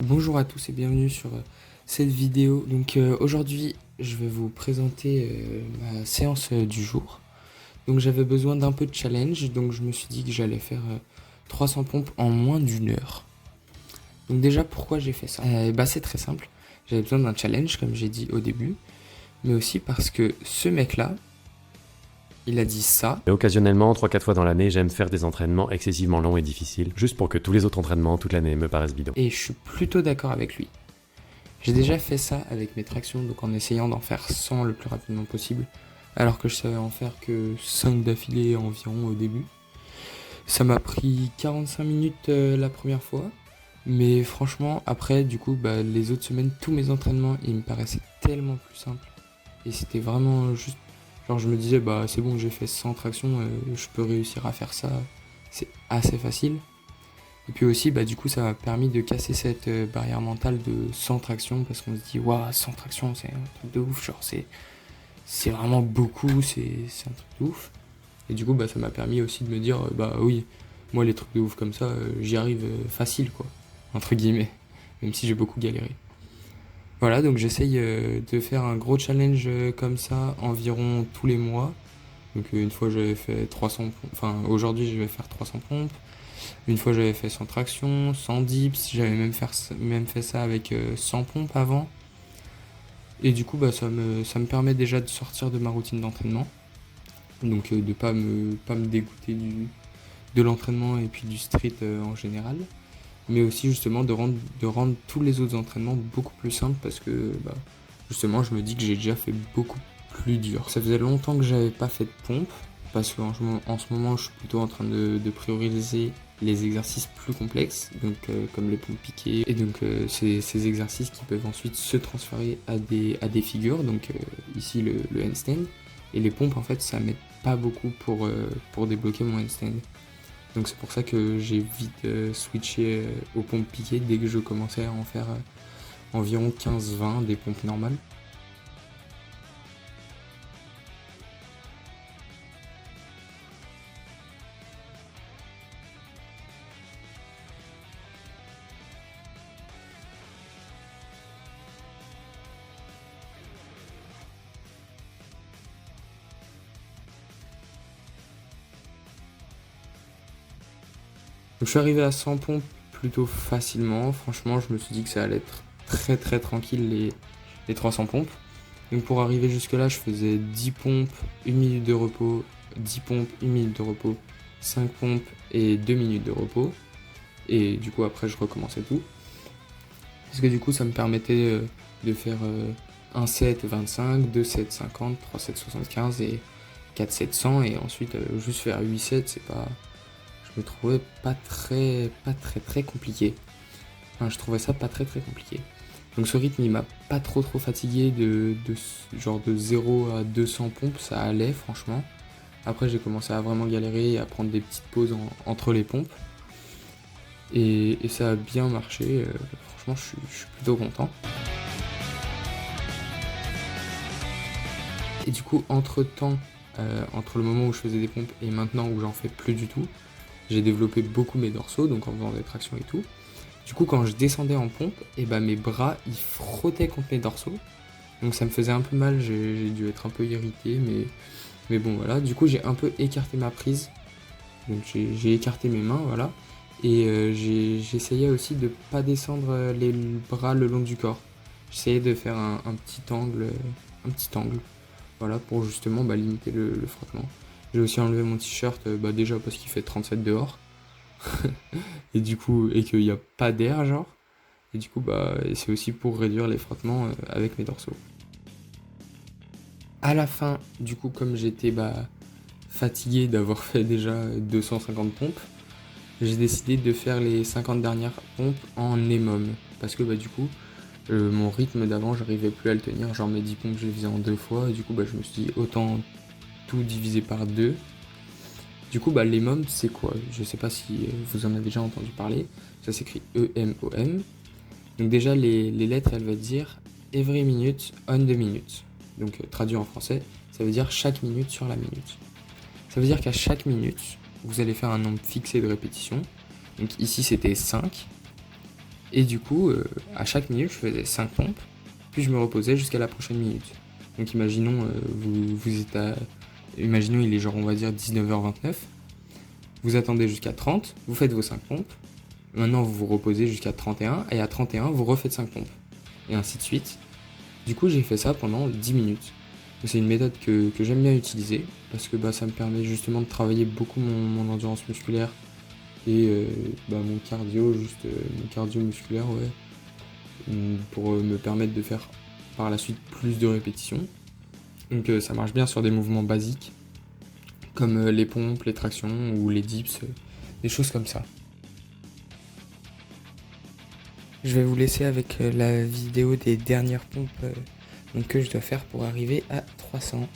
Bonjour à tous et bienvenue sur cette vidéo. Aujourd'hui, je vais vous présenter ma séance du jour. Donc j'avais besoin d'un peu de challenge, donc je me suis dit que j'allais faire 300 pompes en moins d'une heure. Donc déjà, pourquoi j'ai fait ça? C'est très simple. J'avais besoin d'un challenge, comme j'ai dit au début, mais aussi parce que ce mec-là, il a dit ça. Et occasionnellement, 3-4 fois dans l'année, j'aime faire des entraînements excessivement longs et difficiles, juste pour que tous les autres entraînements toute l'année me paraissent bidons. Et je suis plutôt d'accord avec lui. J'ai déjà fait ça avec mes tractions, donc en essayant d'en faire 100 le plus rapidement possible, alors que je savais en faire que 5 d'affilée environ au début. Ça m'a pris 45 minutes la première fois, mais franchement, après, du coup, les autres semaines, tous mes entraînements, ils me paraissaient tellement plus simples. Et c'était vraiment juste, genre je me disais, c'est bon, j'ai fait 100 tractions, je peux réussir à faire ça, c'est assez facile. Et puis aussi, du coup, ça m'a permis de casser cette barrière mentale de 100 tractions parce qu'on se dit, waouh, 100 tractions, c'est un truc de ouf, genre c'est vraiment beaucoup, c'est un truc de ouf. Et du coup, ça m'a permis aussi de me dire, oui, moi, les trucs de ouf comme ça, j'y arrive facile, quoi, entre guillemets, même si j'ai beaucoup galéré. Voilà, donc j'essaye de faire un gros challenge comme ça environ tous les mois. Donc une fois, j'avais fait 300 pompes, enfin, aujourd'hui, je vais faire 300 pompes. Une fois j'avais fait 100 tractions, 100 dips, j'avais même fait ça avec 100 pompes avant. Et du coup ça me permet déjà de sortir de ma routine d'entraînement. Donc de pas me dégoûter de l'entraînement et puis du street en général. Mais aussi justement de rendre tous les autres entraînements beaucoup plus simples parce que justement je me dis que j'ai déjà fait beaucoup plus dur. Ça faisait longtemps que j'avais pas fait de pompe parce qu'en ce moment je suis plutôt en train de prioriser les exercices plus complexes, donc comme les pompes piquées, et donc ces exercices qui peuvent ensuite se transférer à des figures, donc ici le handstand, et les pompes en fait ça m'aide pas beaucoup pour débloquer mon handstand. Donc c'est pour ça que j'ai vite switché aux pompes piquées dès que je commençais à en faire environ 15-20 des pompes normales. Donc, je suis arrivé à 100 pompes plutôt facilement. Franchement, je me suis dit que ça allait être très très tranquille les 300 pompes. Donc pour arriver jusque là, je faisais 10 pompes, 1 minute de repos, 10 pompes, 1 minute de repos, 5 pompes et 2 minutes de repos. Et du coup après je recommençais tout. Parce que du coup ça me permettait de faire un set 25, 2 sets 50, 3 sets 75 et 4 sets 100. Et ensuite juste faire 8 sets, je me trouvais pas très compliqué. Enfin, je trouvais ça pas très compliqué. Donc ce rythme il m'a pas trop fatigué genre de 0 à 200 pompes, ça allait franchement. Après j'ai commencé à vraiment galérer et à prendre des petites pauses entre les pompes. Et ça a bien marché, franchement je suis plutôt content. Et du coup entre le moment où je faisais des pompes et maintenant où j'en fais plus du tout, j'ai développé beaucoup mes dorsaux, donc en faisant des tractions et tout. Du coup, quand je descendais en pompe, mes bras ils frottaient contre mes dorsaux. Donc ça me faisait un peu mal, j'ai dû être un peu irrité, mais bon voilà. Du coup, j'ai un peu écarté ma prise. Donc j'ai écarté mes mains, voilà. Et j'essayais aussi de pas descendre les bras le long du corps. J'essayais de faire un petit angle, voilà, pour justement limiter le frottement. J'ai aussi enlevé mon t-shirt, déjà parce qu'il fait 37 dehors. Et du coup, et qu'il n'y a pas d'air, genre. Et du coup, c'est aussi pour réduire les frottements avec mes dorsaux. À la fin, du coup, comme j'étais fatigué d'avoir fait déjà 250 pompes, j'ai décidé de faire les 50 dernières pompes en EMOM. Parce que du coup, mon rythme d'avant, j'arrivais plus à le tenir. Genre mes 10 pompes, je les faisais en 2 fois. Et du coup, je me suis dit, autant tout diviser par 2. Du coup, l'EMOM, c'est quoi? Je sais pas si vous en avez déjà entendu parler. Ça s'écrit E-M-O-M. Donc déjà, les lettres, elles veulent dire every minute on the minute. Donc traduit en français, ça veut dire chaque minute sur la minute. Ça veut dire qu'à chaque minute, vous allez faire un nombre fixé de répétitions. Donc ici, c'était 5. Et du coup, à chaque minute, je faisais 5 pompes, puis je me reposais jusqu'à la prochaine minute. Donc imaginons, imaginons il est genre on va dire 19h29, vous attendez jusqu'à 30, vous faites vos 5 pompes, maintenant vous vous reposez jusqu'à 31, et à 31 vous refaites 5 pompes, et ainsi de suite. Du coup j'ai fait ça pendant 10 minutes. C'est une méthode que j'aime bien utiliser, parce que ça me permet justement de travailler beaucoup mon endurance musculaire, et mon cardio musculaire, pour me permettre de faire par la suite plus de répétitions. Donc ça marche bien sur des mouvements basiques, comme les pompes, les tractions ou les dips, des choses comme ça. Je vais vous laisser avec la vidéo des dernières pompes que je dois faire pour arriver à 300.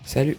Salut!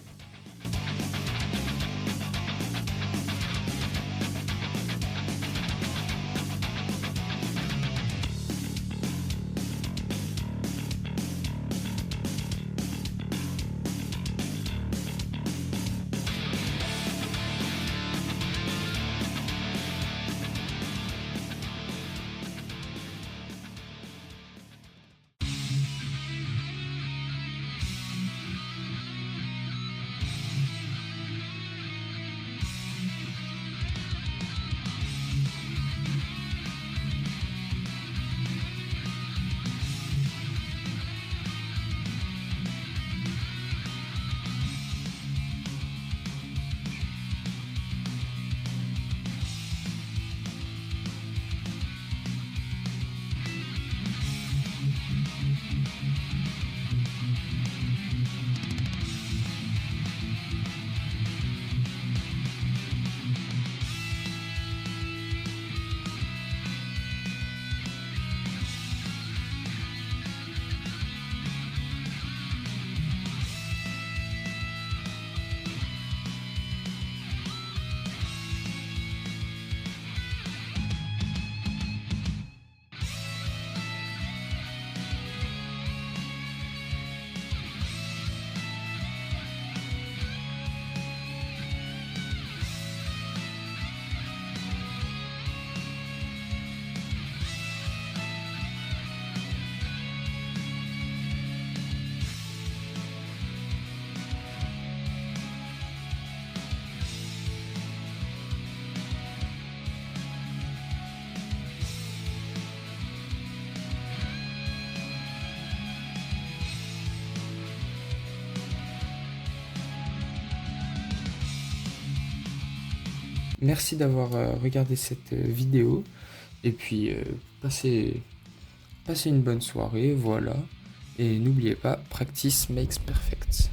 Merci d'avoir regardé cette vidéo, et puis passez une bonne soirée, voilà. Et n'oubliez pas, practice makes perfect.